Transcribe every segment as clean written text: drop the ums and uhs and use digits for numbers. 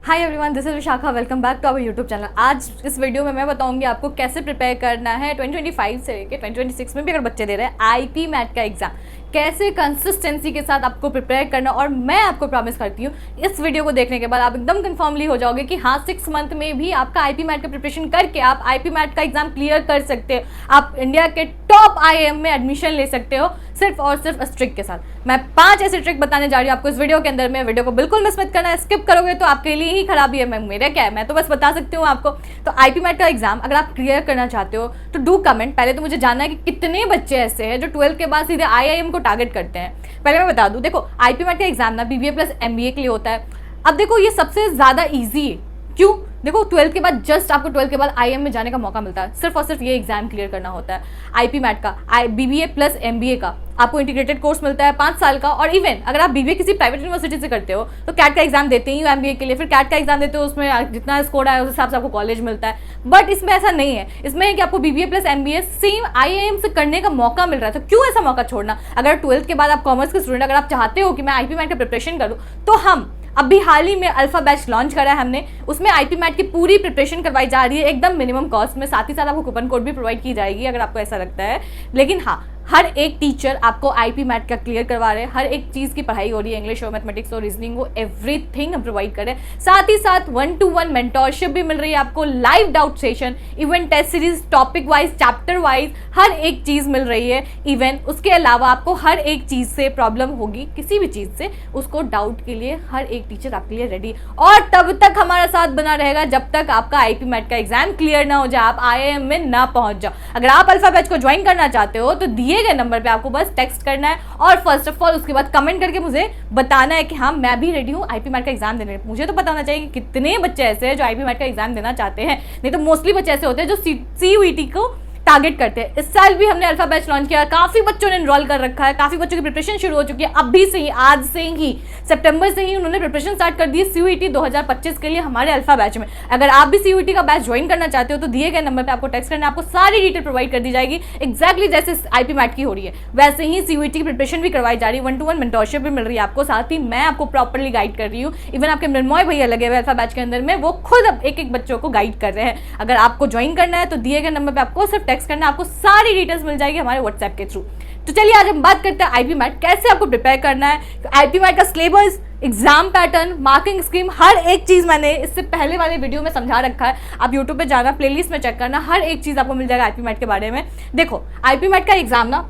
Hi everyone, this is Vishakha. Welcome back to our YouTube channel. आज इस video में मैं बताऊंगी आपको कैसे प्रिपेयर करना है 2025 से लेकर 2026 में भी अगर बच्चे दे रहे हैं आईपी मैट का एग्जाम, कैसे कंसिस्टेंसी के साथ आपको प्रिपेयर करना। और मैं आपको प्रॉमिस करती हूँ इस वीडियो को देखने के बाद आप एकदम कन्फर्मली हो जाओगे कि हाँ 6 मंथ में भी आपका आईपी मैट का प्रिपरेशन करके आप आईपी मैट का एग्जाम क्लियर कर सकते हो। आप इंडिया के टॉप आईआईएम में एडमिशन ले सकते हो सिर्फ और सिर्फ इस ट्रिक के साथ। मैं 5 ऐसे ट्रिक बताने जा रही हूँ आपको इस वीडियो के अंदर में। वीडियो को बिल्कुल मिस मत करना, स्किप करोगे तो आपके लिए ही खराबी है। मेरा क्या है, मैं तो बस बता सकती हूँ आपको। तो आईपी मैट का एग्जाम अगर आप क्लियर करना चाहते हो तो डू कमेंट। पहले तो मुझे जानना है कि कितने बच्चे ऐसे हैं जो 12 के बाद सीधे आईआईएम को टारगेट करते हैं। पहले मैं बता दूं, देखो आईपी मैट का एग्जाम ना बीबीए प्लस एमबीए के लिए होता है। अब देखो ये सबसे ज्यादा इजी है। क्यों? देखो 12 के बाद जस्ट आपको 12 के बाद आईएम में जाने का मौका मिलता है। सिर्फ और सिर्फ ये एग्जाम क्लियर करना होता है। आईपी मैट का बीबीए प्लस एमबीए का आपको इंटीग्रेटेड कोर्स मिलता है 5 साल का। और इवन अगर आप बीबीए किसी प्राइवेट यूनिवर्सिटी से करते हो तो कैट का एग्जाम देते ही हो एमबीए के लिए, फिर कैट का एग्जाम देते हो, उसमें जितना स्कोर आया उस हिसाब से आपको कॉलेज मिलता है। बट इसमें ऐसा नहीं है। इसमें है कि आपको BBA plus MBA same IIM से करने का मौका मिल रहा है। तो क्यों ऐसा मौका छोड़ना? अगर 12th के बाद आप कॉमर्स के स्टूडेंट अगर आप चाहते हो कि मैं आईपी मैट का प्रिपरेशन करूँ तो हम अभी हाल ही में अल्फा बैच लॉन्च करा है हमने। उसमें आईपी मैट की पूरी प्रिपरेशन करवाई जा रही है एकदम मिनिमम कॉस्ट में। साथ ही साथ आपको कूपन कोड भी प्रोवाइड की जाएगी अगर आपको ऐसा लगता है। लेकिन हाँ, हर एक टीचर आपको आईपी मैट का क्लियर करवा रहे हैं। हर एक चीज़ की पढ़ाई हो रही है, इंग्लिश हो, मैथमेटिक्स हो, रीजनिंग हो, एवरीथिंग हम प्रोवाइड कर रहे हैं। साथ ही साथ 1-to-1 मेंटोरशिप भी मिल रही है आपको, live doubt session, even test series, topic wise, chapter wise हर एक चीज़ मिल रही है। इवन उसके अलावा आपको हर एक चीज़ से प्रॉब्लम होगी, किसी भी चीज़ से, उसको डाउट के लिए हर एक टीचर आपके लिए रेडी। और तब तक हमारा साथ बना रहेगा जब तक आपका आईपी मैट का एग्जाम क्लियर ना हो जाए, आप आईआईएम में ना पहुंच जाओ। अगर आप अल्फा बैच को ज्वाइन करना चाहते हो तो दिए गए नंबर पे आपको बस टेक्स्ट करना है और फर्स्ट ऑफ ऑल उसके बाद कमेंट करके मुझे बताना है कि हाँ मैं भी रेडी हूँ आईपी मैट का एग्जाम देने। मुझे तो पता होना चाहिए कि कितने बच्चे ऐसे हैं जो आईपी मैट का एग्जाम देना चाहते हैं। नहीं तो मोस्टली बच्चे ऐसे होते हैं जो सीयूईटी को टारगेट करते हैं। इस साल भी हमने अल्फा बैच लॉन्च किया, काफी बच्चों ने एनरोल कर रखा है, काफी बच्चों की प्रिपरेशन शुरू हो चुकी है। अभी से ही, आज से ही, सितंबर से ही उन्होंने प्रिपरेशन स्टार्ट कर दी है सीयूईटी 2025 के लिए हमारे अल्फा बैच में। अगर आप भी सीयूईटी का बैच ज्वाइन करना चाहते हो तो दिए गए नंबर पे आपको टेक्स्ट करना है, आपको सारी डिटेल प्रोवाइड कर दी जाएगी। एक्जैक्टली जैसे आईपी मैट की हो रही है वैसे ही सीयूईटी की प्रिपरेशन भी करवाई जा रही है। 1-to-1 मेंटोरशिप भी मिल रही है आपको, साथ ही मैं आपको प्रॉपरली गाइड कर रही हूँ। इवन आपके मृण्मय भैया लगे हुए अल्फा बैच के अंदर में, वो खुद अब एक बच्चों को गाइड कर रहे हैं। अगर आपको ज्वाइन करना है तो दिए गए नंबर पे आपको सिर्फ टेक्स्ट करना है, आपको सारी डिटेल्स मिल जाएगी हमारे व्हाट्सएप के थ्रू। तो चलिए आज हम बात करते हैं आईपी मैट कैसे आपको प्रिपेयर करना है। आईपी मैट का syllabus, exam pattern, marking scheme, हर एक चीज मैंने इससे पहले वाले वीडियो में समझा रखा है। आप यूट्यूब पे जाना, प्लेलिस्ट में चेक करना, हर एक चीज आपको मिल जाएगा आईपी मैट के बारे में। देखो आईपी मैट का एग्जाम ना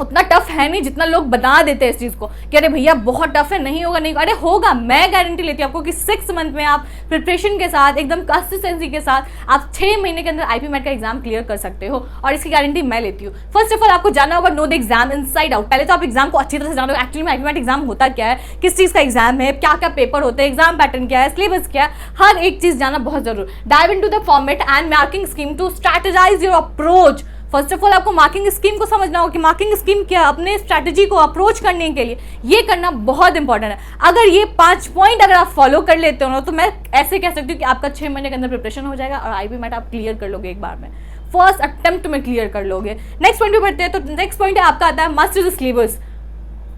उतना टफ है नहीं जितना लोग बता देते हैं इस चीज को कि अरे भैया बहुत टफ है, नहीं होगा, नहीं होगा। अरे होगा, मैं गारंटी लेती हूँ आपको कि 6 मंथ में आप प्रिपरेशन के साथ एकदम कंसिस्टेंसी के साथ आप 6 महीने के अंदर आईपी मैट का एग्जाम क्लियर कर सकते हो। और इसकी गारंटी मैं लेती हूँ। फर्स्ट ऑफ ऑल आपको जानना होगा know the exam inside out. पहले तो आप एग्जाम को अच्छी तरह से जानो, एक्चुअली में आईपी मैट एग्जाम होता क्या है, किस चीज का एग्जाम है, क्या क्या पेपर होते हैं, एग्जाम पैटर्न क्या है, सिलेबस क्या है, हर एक चीज जानना बहुत जरूरी। Dive into the format and marking scheme to strategize your approach. First of all आपको मार्किंग स्कीम को समझना होगा कि मार्किंग स्कीम क्या है, अपने स्ट्रैटेजी को अप्रोच करने के लिए ये करना बहुत इंपॉर्टेंट है। अगर ये 5 पॉइंट अगर आप फॉलो कर लेते हो ना तो मैं ऐसे कह सकती हूँ कि आपका 6 महीने के अंदर प्रिपरेशन हो जाएगा और आईपी मैट आप क्लियर कर लोगे एक बार में, फर्स्ट अटेम्प्ट में क्लियर कर लोगे। नेक्स्ट पॉइंट पे बढ़ते हैं। तो नेक्स्ट पॉइंट है आपका आता है मस्ट इज सिलेबस।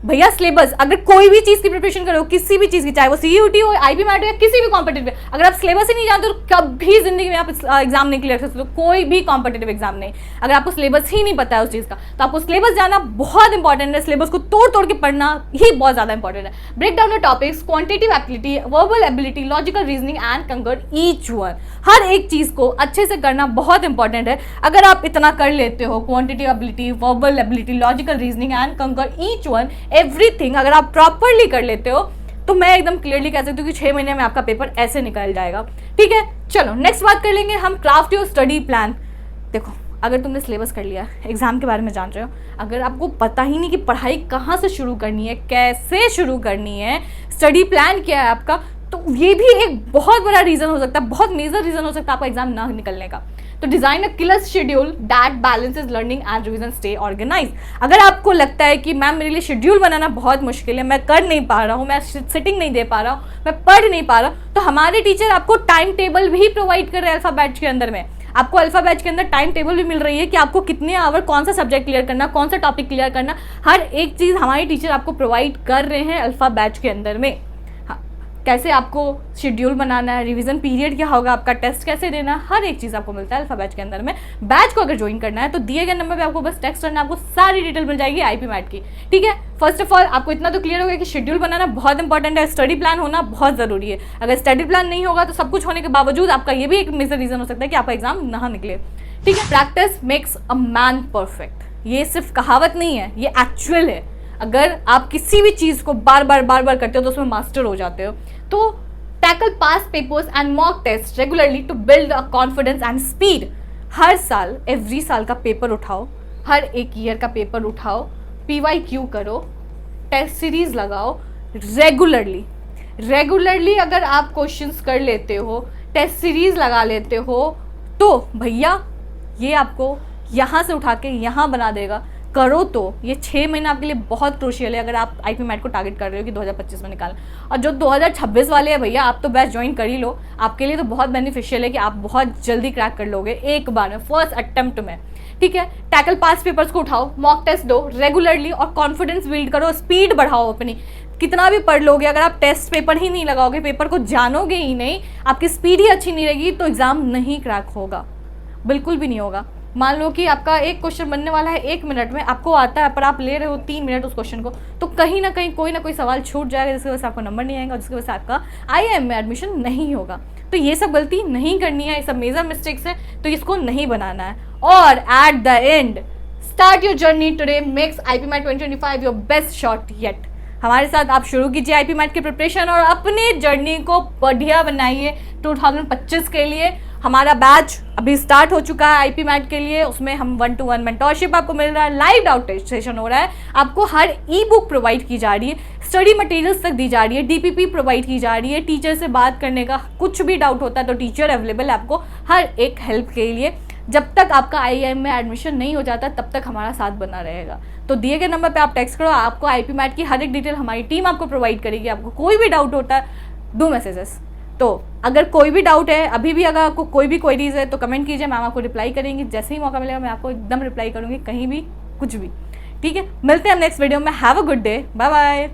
भैया सिलेबस, अगर कोई भी चीज की प्रिपरेशन करो, किसी भी चीज की, चाहे वो सीयूटी हो, आईपी मैट हो या किसी भी कॉम्पिटेटिव, अगर आप सिलेबस ही नहीं जानते तो कभी जिंदगी में आप एग्जाम नहीं क्लियर कर सकते। कोई भी कॉम्पिटेटिव एग्जाम नहीं, अगर आपको सिलेबस ही नहीं पता है उस चीज का तो आपको सिलेबस जानना बहुत इंपॉर्टेंट है। सिलेबस को तोड़ तोड़ के पढ़ना ही बहुत ज्यादा इंपॉर्टेंट है। Break down the topics, quantitative ability, verbal ability, logical reasoning and conquer each one. हर एक चीज को अच्छे से करना बहुत इंपॉर्टेंट है। अगर आप इतना कर लेते हो, quantitative ability, verbal ability, logical reasoning and conquer each one, everything अगर आप प्रॉपरली कर लेते हो तो मैं एकदम क्लियरली कह सकती हूँ कि 6 महीने में आपका पेपर ऐसे निकल जाएगा। ठीक है, चलो नेक्स्ट बात कर लेंगे हम क्राफ्ट योर स्टडी प्लान। देखो अगर तुमने सिलेबस कर लिया, एग्जाम के बारे में जान रहे हो, अगर आपको पता ही नहीं कि पढ़ाई कहाँ से शुरू करनी है, कैसे शुरू करनी है, स्टडी प्लान क्या है आपका, तो ये भी एक बहुत बड़ा रीजन हो सकता है, बहुत मेजर रीजन हो सकता है आपका एग्जाम ना निकलने का। तो design a clear schedule that balances learning and revision, stay organize. अगर आपको लगता है कि मैम मेरे लिए शेड्यूल बनाना बहुत मुश्किल है, मैं कर नहीं पा रहा हूँ, मैं सिटिंग नहीं दे पा रहा हूँ, मैं पढ़ नहीं पा रहा हूँ, तो हमारे टीचर आपको टाइम टेबल भी प्रोवाइड कर रहे हैं अल्फा बैच के अंदर में। आपको अल्फा बैच के अंदर टाइम टेबल भी मिल रही है कि आपको कितने आवर कौन सा सब्जेक्ट क्लियर करना, कौन सा टॉपिक क्लियर करना, हर एक चीज़ हमारे टीचर आपको प्रोवाइड कर रहे हैं अल्फा बैच के अंदर में। कैसे आपको शेड्यूल बनाना है, रिवीजन पीरियड क्या होगा, आपका टेस्ट कैसे देना है, हर एक चीज़ आपको मिलता है अल्फा बैच के अंदर में। बैच को अगर ज्वाइन करना है तो दिए गए नंबर पे आपको बस टेक्स्ट करना है, आपको सारी डिटेल मिल जाएगी आईपी मैट की। ठीक है, फर्स्ट ऑफ ऑल आपको इतना तो क्लियर हो गया कि शेड्यूल बनाना बहुत इंपॉर्टेंट है, स्टडी प्लान होना बहुत ज़रूरी है। अगर स्टडी प्लान नहीं होगा तो सब कुछ होने के बावजूद आपका ये भी एक मेजर रीज़न हो सकता है कि आपका एग्जाम ना निकले। ठीक है, practice makes a man perfect, ये सिर्फ कहावत नहीं है, ये एक्चुअल है। अगर आप किसी भी चीज़ को बार बार करते हो तो उसमें मास्टर हो जाते हो। तो tackle past papers and mock test regularly to build a confidence and speed. हर साल एवरी साल का पेपर उठाओ, हर एक ईयर का पेपर उठाओ, PYQ करो, टेस्ट सीरीज लगाओ रेगुलरली अगर आप क्वेश्चंस कर लेते हो, टेस्ट सीरीज लगा लेते हो, तो भैया ये आपको यहाँ से उठा के यहाँ बना देगा। करो तो ये 6 महीने आपके लिए बहुत क्रूशियल है अगर आप आईपी मैट को टारगेट कर रहे हो कि 2025 में निकालना। और जो 2026 वाले हैं भैया, आप तो बैच ज्वाइन कर ही लो, आपके लिए तो बहुत बेनिफिशियल है कि आप बहुत जल्दी क्रैक कर लोगे एक बार में, फर्स्ट अटेम्प्ट में। ठीक है, टैकल पास पेपर्स को उठाओ, मॉक टेस्ट दो रेगुलरली और कॉन्फिडेंस बिल्ड करो, स्पीड बढ़ाओ अपनी। कितना भी पढ़ लोगे, अगर आप टेस्ट पेपर ही नहीं लगाओगे, पेपर को जानोगे ही नहीं, आपकी स्पीड ही अच्छी नहीं रहेगी, तो एग्जाम नहीं क्रैक होगा, बिल्कुल भी नहीं होगा। मान लो कि आपका एक क्वेश्चन बनने वाला है 1 मिनट में, आपको आता है पर आप ले रहे हो 3 मिनट उस क्वेश्चन को, तो कहीं ना कहीं कोई ना कोई सवाल छूट जाएगा जिसकी वजह से आपको नंबर नहीं आएगा और जिसकी वजह से आपका IIM में एडमिशन नहीं होगा। तो ये सब गलती नहीं करनी है, ये सब मेजर मिस्टेक्स है, तो इसको नहीं बनाना है। और at the end, start your journey today, makes IPMAT 2025 your best shot yet. हमारे साथ आप शुरू कीजिए आईपी मैट की प्रिपरेशन और अपनी जर्नी को बढ़िया बनाइए 2025 के लिए। हमारा बैच अभी स्टार्ट हो चुका है आईपी मैट के लिए, उसमें हम 1-to-1 मेंटोरशिप आपको मिल रहा है, लाइव डाउट टेस्ट सेशन हो रहा है, आपको हर ई-बुक प्रोवाइड की जा रही है, स्टडी मटेरियल्स तक दी जा रही है, DPP प्रोवाइड की जा रही है, टीचर से बात करने का कुछ भी डाउट होता है तो टीचर अवेलेबल है आपको हर एक हेल्प के लिए। जब तक आपका IIM में एडमिशन नहीं हो जाता तब तक हमारा साथ बना रहेगा। तो दिए गए नंबर पे आप टेक्स्ट करो, आपको आईपी मैट की हर एक डिटेल हमारी टीम आपको प्रोवाइड करेगी। आपको कोई भी डाउट होता है, डू मैसेजेस। तो अगर कोई भी डाउट है, अभी भी अगर आपको कोई भी क्वेरीज है तो कमेंट कीजिए, मैम आपको रिप्लाई करेंगी। जैसे ही मौका मिलेगा मैं आपको एकदम रिप्लाई करूँगी, कहीं भी कुछ भी। ठीक है, मिलते हैं हम नेक्स्ट वीडियो में। Have a good day, bye bye.